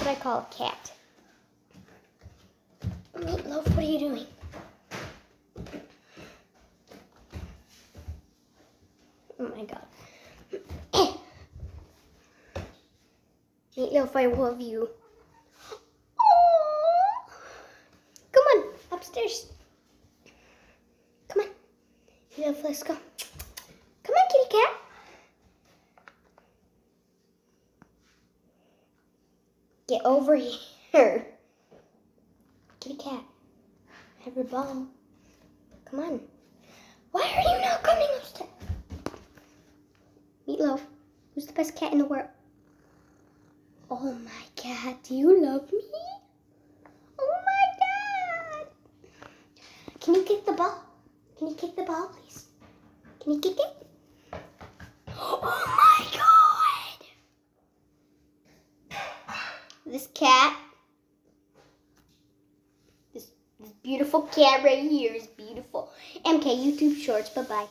I call a cat. Meatloaf, what are you doing? Oh my God. Meatloaf, I love you. Oh. Come on, upstairs. Come on. Meatloaf, let's go. Come on, kitty cat. Get over here. Kitty cat. Have your ball. Come on. Why are you not coming upstairs? Meatloaf, who's the best cat in the world? Oh my God, do you love me? Oh my God. Can you kick the ball? Can you kick the ball, please? Can you kick it? Oh my God. This cat, this beautiful cat right here is beautiful. MK YouTube Shorts, bye-bye.